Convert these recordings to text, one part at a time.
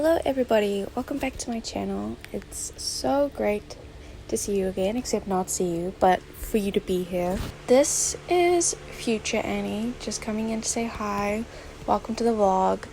Hello everybody, welcome back to my channel. It's so great to see you again, except not see you, but for you to be here. This is future Annie, just coming in to say hi. Welcome to the vlog.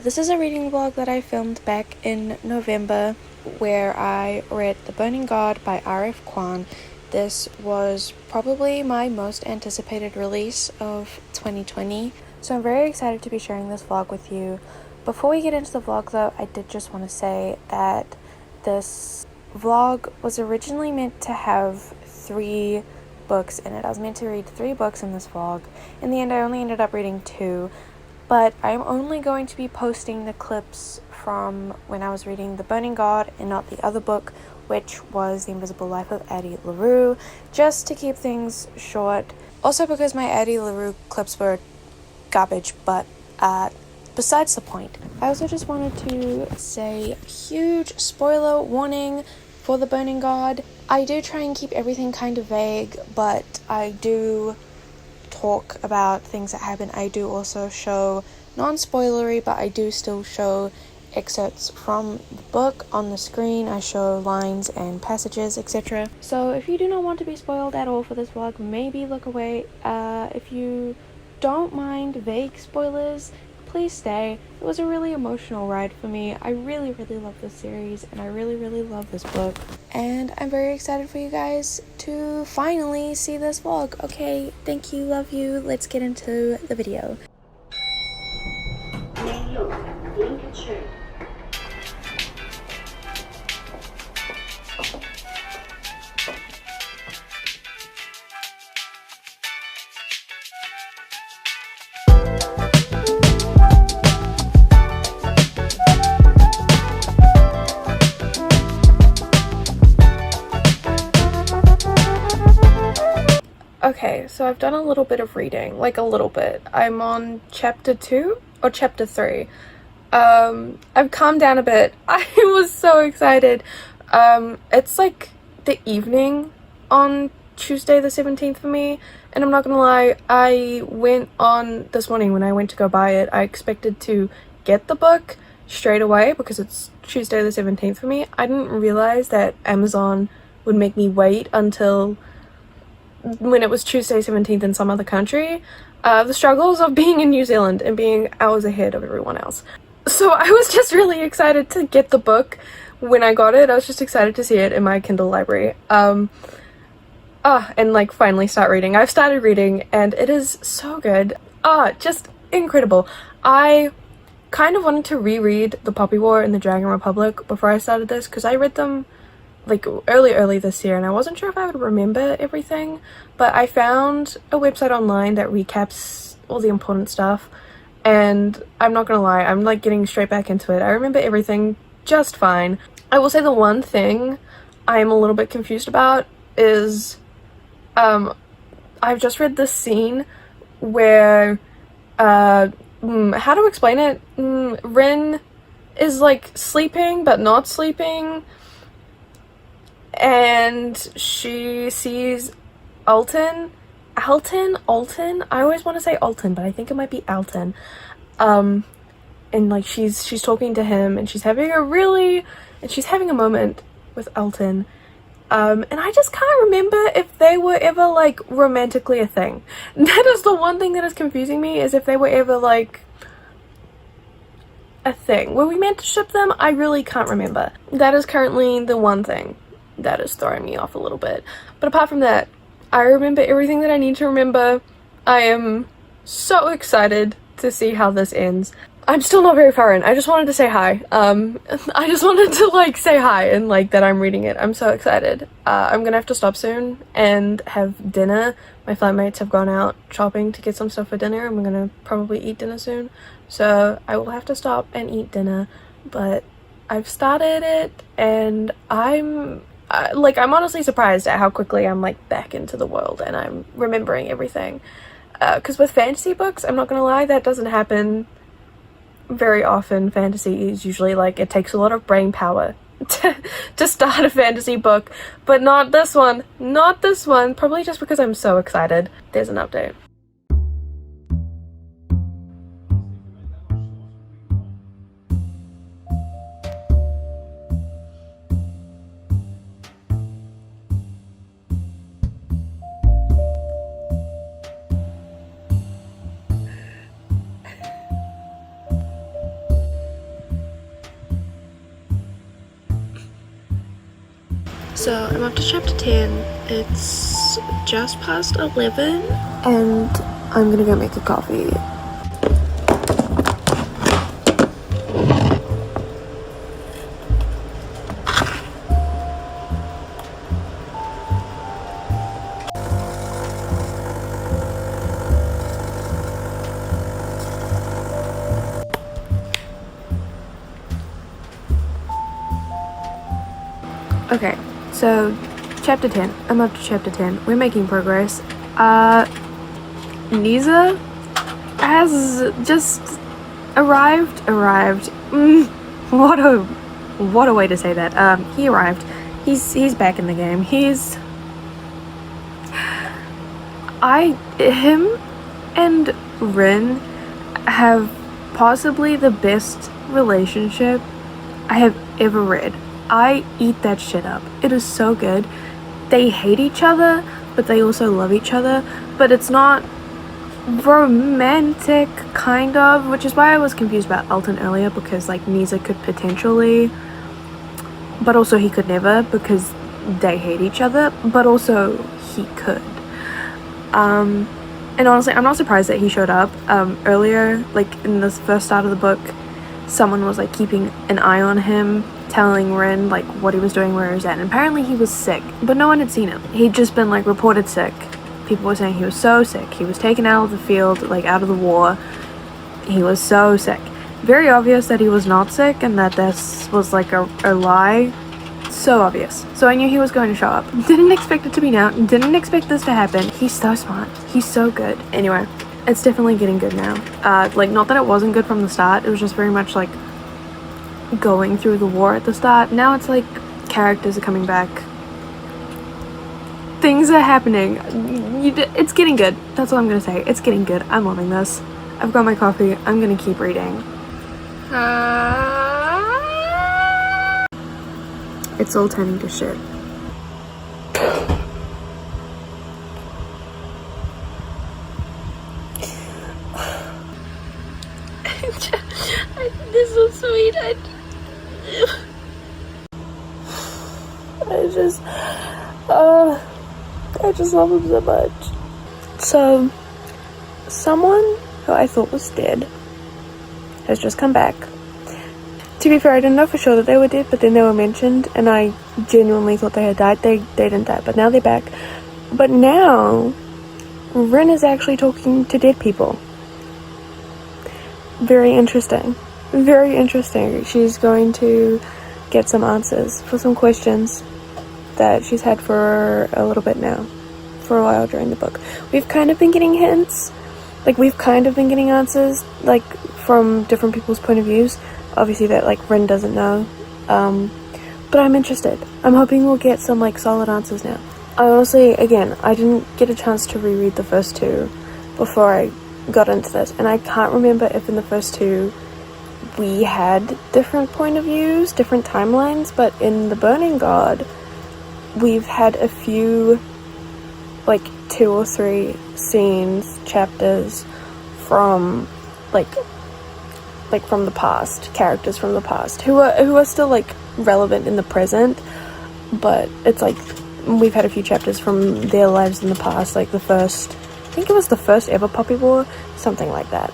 This is a reading vlog that I filmed back in November, where I read The Burning God by R F Kuang. This was probably my most anticipated release of 2020, so I'm very excited to be sharing this vlog with you. Before we get into the vlog though, I did just want to say that this vlog was originally meant to have 3 books in it. I was meant to read 3 books in this vlog. In the end, I only ended up reading 2, but I'm only going to be posting the clips from when I was reading The Burning God and not the other book, which was The Invisible Life of Addie LaRue, just to keep things short. Also because my Addie LaRue clips were garbage, but besides the point. I also just wanted to say huge spoiler warning for The Burning God. I do try and keep everything kind of vague, but I do talk about things that happen. I do also show non-spoilery, but I do still show excerpts from the book on the screen. I show lines and passages, etc. So if you do not want to be spoiled at all for this vlog, maybe look away. If you don't mind vague spoilers, please stay. It was a really emotional ride for me. I really love this series, and I really love this book. And I'm very excited for you guys to finally see this vlog. Okay, thank you, love you. Let's get into the video. Okay, so I've done a little bit of reading, like a little bit. I'm on chapter 2 or chapter 3. I've calmed down a bit. I was so excited. It's like the evening on Tuesday the 17th for me, and I'm not gonna lie, I went on this morning when I went to go buy it. I expected to get the book straight away because it's Tuesday the 17th for me. I didn't realize that Amazon would make me wait until when it was Tuesday 17th in some other country. The struggles of being in New Zealand and being hours ahead of everyone else. So I was just really excited to get the book when I got it. I was just excited to see it in my Kindle library. And like finally start reading. I've started reading and it is so good. Just incredible. I kind of wanted to reread The Poppy War and The Dragon Republic before I started this, because I read them like early this year and I wasn't sure if I would remember everything, but I found a website online that recaps all the important stuff, and I'm not gonna lie, I'm like getting straight back into it. I remember everything just fine. I will say the one thing I'm a little bit confused about is I've just read this scene where how to explain it, Rin is like sleeping but not sleeping, and she sees Alton. I always want to say Alton, but I think it might be Alton. And like she's talking to him, and she's having a moment with Alton. And I just can't remember if they were ever like romantically a thing. That is the one thing that is confusing me, is if they were ever like a thing. Were we meant to ship them? I really can't remember. That is currently the one thing that is throwing me off a little bit. But apart from that, I remember everything that I need to remember. I am so excited to see how this ends. I'm still not very far in. I just wanted to say hi. I just wanted to like say hi and like that I'm reading it. I'm so excited. I'm gonna have to stop soon and have dinner. My flatmates have gone out shopping to get some stuff for dinner, and we're gonna probably eat dinner soon. So I will have to stop and eat dinner, but I've started it and I'm honestly surprised at how quickly I'm like back into the world and I'm remembering everything. Because with fantasy books, I'm not gonna lie, that doesn't happen very often. Fantasy is usually like, it takes a lot of brain power to start a fantasy book, but not this one. Probably just because I'm so excited. There's an update. So I'm up to chapter 10. It's just past 11 and I'm gonna go make a coffee. Okay, so chapter 10. I'm up to chapter 10. We're making progress. Niza has just arrived. What a way to say that. He arrived. He's back in the game. Him and Rin have possibly the best relationship I have ever read. I eat that shit up. It is so good. They hate each other, but they also love each other. But it's not romantic, kind of, which is why I was confused about Alton earlier, because like Niza could potentially, but also he could never, because they hate each other, but also he could. And honestly, I'm not surprised that he showed up. Earlier, like in the first start of the book, someone was like keeping an eye on him, telling Rin like what he was doing, where he was at, and apparently he was sick, but no one had seen him. He'd just been like reported sick. People were saying he was so sick. He was taken out of the field, like out of the war. He was so sick. Very obvious that he was not sick and that this was like a lie. So obvious. So I knew he was going to show up. Didn't expect it to be now. Didn't expect this to happen. He's so smart. He's so good. Anyway, it's definitely getting good now. Like, not that it wasn't good from the start. It was just very much like going through the war at the start. Now it's like characters are coming back. Things are happening. It's getting good. That's all I'm gonna say. It's getting good. I'm loving this. I've got my coffee. I'm gonna keep reading. It's all turning to shit. This is so sweet. I just love him so much. So, someone who I thought was dead has just come back. To be fair, I didn't know for sure that they were dead, but then they were mentioned, and I genuinely thought they had died. They didn't die, but now they're back. But now, Rin is actually talking to dead people. Very interesting. Very interesting. She's going to get some answers for some questions that she's had for a little bit now, for a while during the book. We've kind of been getting hints, like we've kind of been getting answers, like from different people's point of views. Obviously that like Rin doesn't know, but I'm interested. I'm hoping we'll get some like solid answers now. I honestly, again, I didn't get a chance to reread the first two before I got into this, and I can't remember if in the first two we had different point of views, different timelines, but in The Burning God we've had a few, like 2 or 3 scenes, chapters from like from the past, characters from the past who are still like relevant in the present, but it's like we've had a few chapters from their lives in the past, like I think it was the first ever Poppy War, something like that.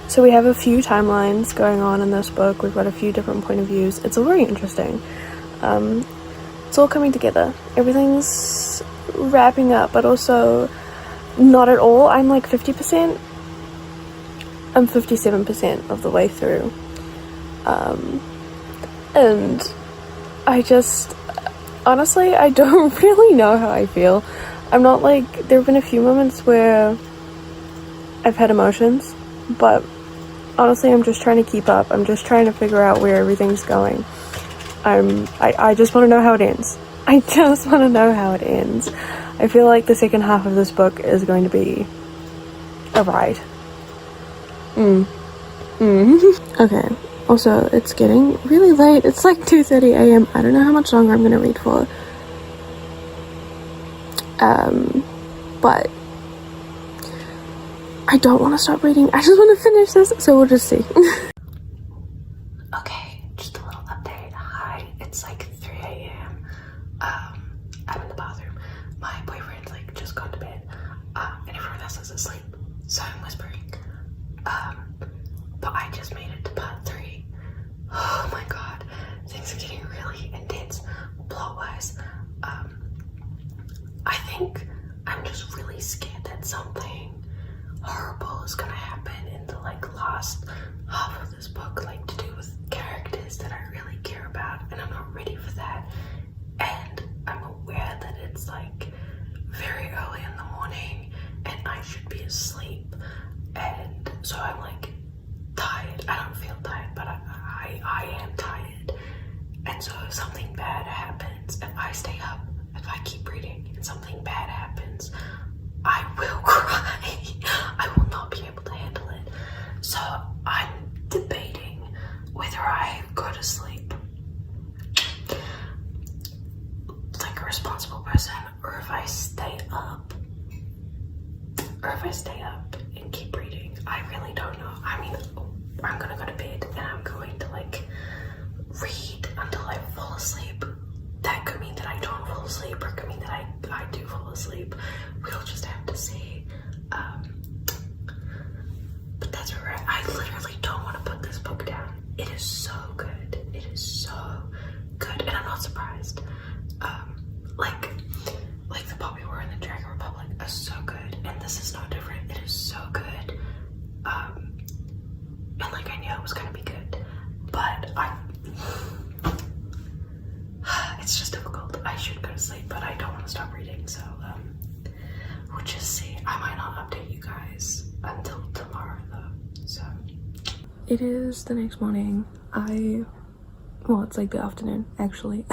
So we have a few timelines going on in this book. We've got a few different point of views. It's all very interesting. It's all coming together. Everything's wrapping up, but also not at all. I'm like 50%. I'm 57% of the way through. And I just, honestly, I don't really know how I feel. I'm not like, there have been a few moments where I've had emotions, but honestly, I'm just trying to keep up. I'm just trying to figure out where everything's going. I just want to know how it ends. I just want to know how it ends. I feel like the second half of this book is going to be a ride. Okay, also, it's getting really late. It's like 2:30 a.m. I don't know how much longer I'm gonna read for. But I don't want to stop reading. I just want to finish this, so we'll just see. Okay, just a little update. Hi, it's like 3 a.m. And so if something bad happens, if I stay up, if I keep reading and something bad happens, I will cry. I will not be able to handle it. So I'm debating whether I go to sleep like a responsible person, or if I stay up. And keep reading. I really don't know. I mean, I'm gonna go to bed and I'm going to like read until I fall asleep. That could mean that I don't fall asleep, or it could mean that I do fall asleep. We'll just have to see. But that's where I literally don't want to put this book down. It is so good. It is so good, and I'm not surprised. Like the Poppy War and the Dragon Republic are so good, and this is no different. It is so good. And like I knew it was gonna be good, but it's just difficult. I should go to sleep, but I don't want to stop reading, so we'll just see. I might not update you guys until tomorrow though. So it is the next morning. Well, it's like the afternoon actually.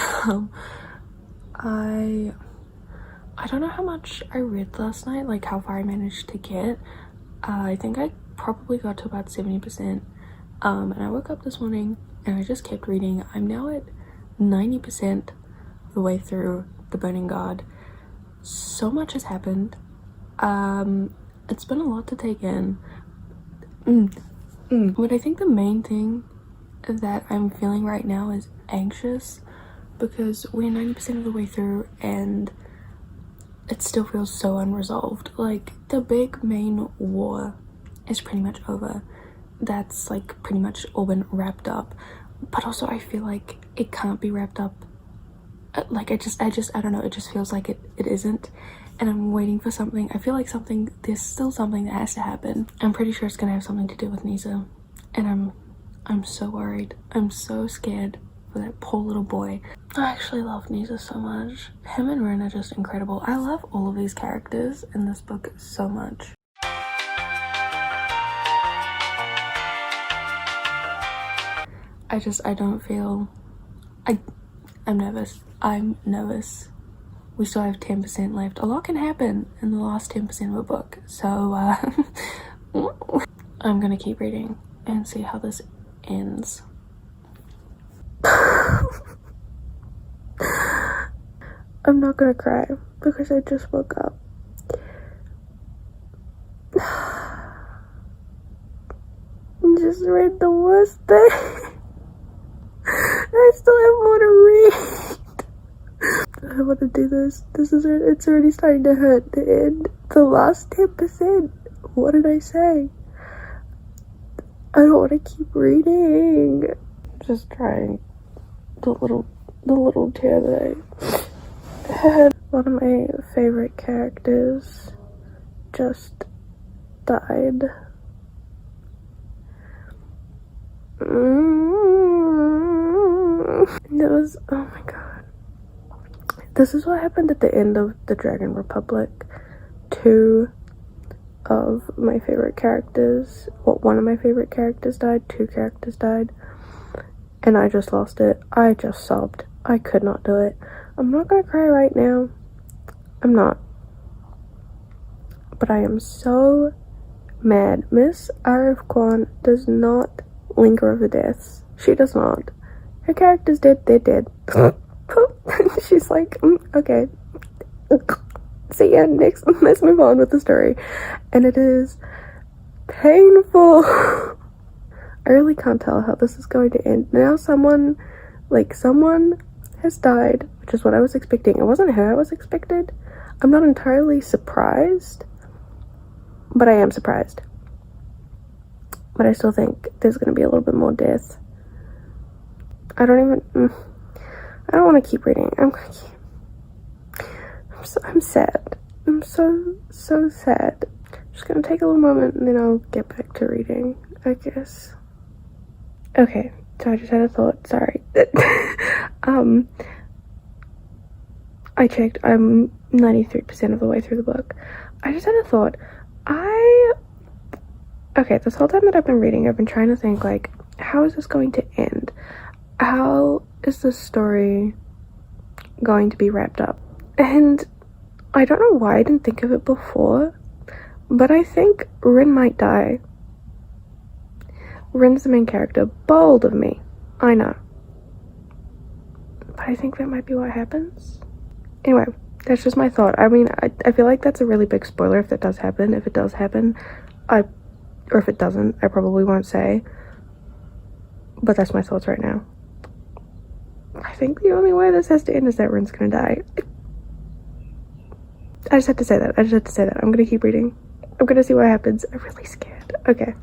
I don't know how much I read last night, like how far I managed to get. I think I probably got to about 70%. And I woke up this morning and I just kept reading. I'm now at 90% of the way through The Burning God. So much has happened. It's been a lot to take in. But I think the main thing that I'm feeling right now is anxious, because we're 90% of the way through and it still feels so unresolved. Like, the big main war is pretty much over. That's like pretty much all been wrapped up, but also I feel like it can't be wrapped up. Like I don't know, it just feels like it isn't, and I'm waiting for something. I feel like there's still something that has to happen. I'm pretty sure it's gonna have something to do with Nisa, and I'm so worried. I'm so scared for that poor little boy. I actually love Nisa so much. Him and Ren are just incredible. I love all of these characters in this book so much. I don't feel, I'm nervous. We still have 10% left. A lot can happen in the last 10% of a book. So, I'm gonna keep reading and see how this ends. I'm not gonna cry because I just woke up. Just read the worst thing. I still have more to read. I don't want to do this. It's already starting to hurt. The end. The last 10%. What did I say? I don't want to keep reading. Just trying. The little tear that I had. One of my favorite characters just died. It was, oh my god. This is what happened at the end of the Dragon Republic. Two of my favorite characters, one of my favorite characters died, two characters died, and I just lost it. I just sobbed. I could not do it. I'm not gonna cry right now. I'm not. But I am so mad. Miss R F Kuang does not linger over deaths. She does not. Her character's dead, they're dead. She's like, okay. See ya, next, let's move on with the story. And it is painful. I really can't tell how this is going to end. Now someone has died, which is what I was expecting. It wasn't who I was expected. I'm not entirely surprised, but I am surprised. But I still think there's going to be a little bit more death. I don't want to keep reading. I'm sad. I'm so sad. Just gonna take a little moment and then I'll get back to reading, I guess. Okay, so I just had a thought. Sorry. I checked. I'm 93% of the way through the book. I just had a thought. Okay, this whole time that I've been reading, I've been trying to think, like, how is this going to end? How is this story going to be wrapped up? And I don't know why I didn't think of it before, but I think Rin might die. Rin's the main character. Bold of me, I know. But I think that might be what happens. Anyway, that's just my thought. I mean, I feel like that's a really big spoiler if that does happen. If it does happen, or if it doesn't, I probably won't say. But that's my thoughts right now. I think the only way this has to end is that Rin's gonna die. I just have to say that. I'm gonna keep reading. I'm gonna see what happens. I'm really scared. Okay.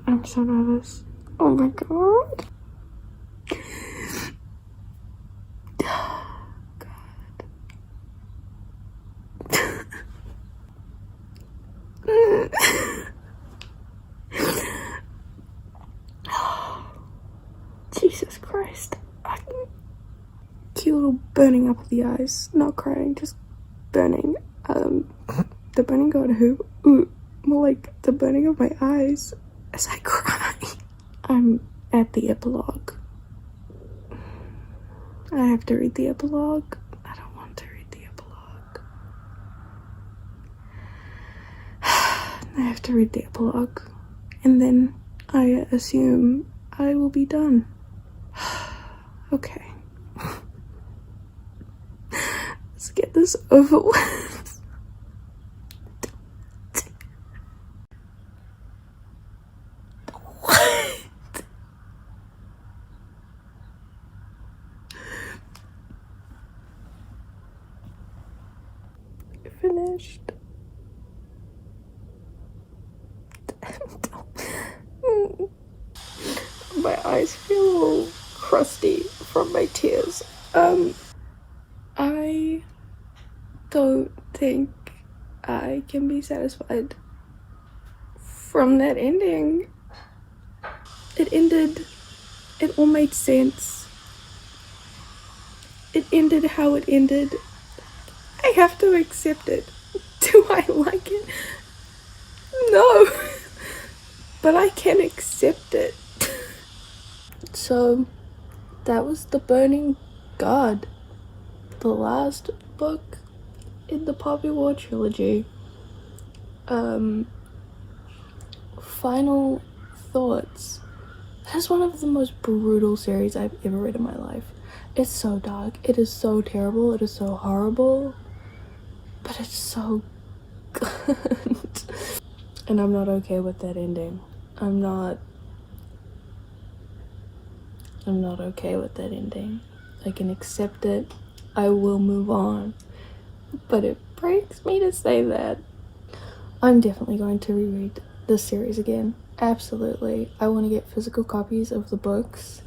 I'm so nervous. Oh my god. Jesus Christ. Cute little burning up of the eyes. Not crying, just burning. The burning got who? Ooh, more like the burning of my eyes as I cry. I'm at the epilogue. I have to read the epilogue. I don't want to read the epilogue. I have to read the epilogue. And then I assume I will be done. Okay. Let's get this over with. What? Finished. My eyes feel all crusty from my tears. I don't think I can be satisfied from that ending. It ended, it all made sense. It ended how it ended. I have to accept it. Do I like it? No. But I can accept it. So, that was The Burning God, the last book in the Poppy War trilogy. Final thoughts. That's one of the most brutal series I've ever read in my life. It's so dark, it is so terrible, it is so horrible, but it's so good. And I'm not okay with that ending. I'm not okay with that ending. I can accept it. I will move on. But it breaks me to say that. I'm definitely going to reread this series again. Absolutely. I want to get physical copies of the books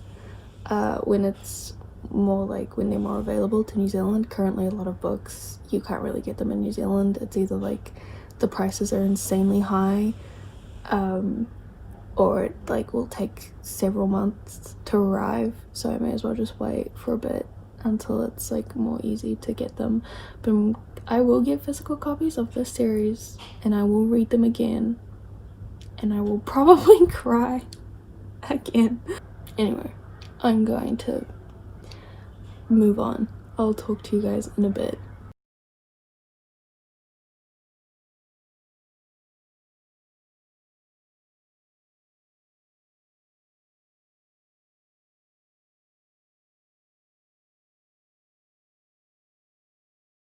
when it's more like when they're more available to New Zealand. Currently a lot of books, you can't really get them in New Zealand. It's either like the prices are insanely high, or it like will take several months to arrive, so I may as well just wait for a bit until it's like more easy to get them. But I will get physical copies of this series and I will read them again, and I will probably cry again. Anyway, I'm going to move on. I'll talk to you guys in a bit.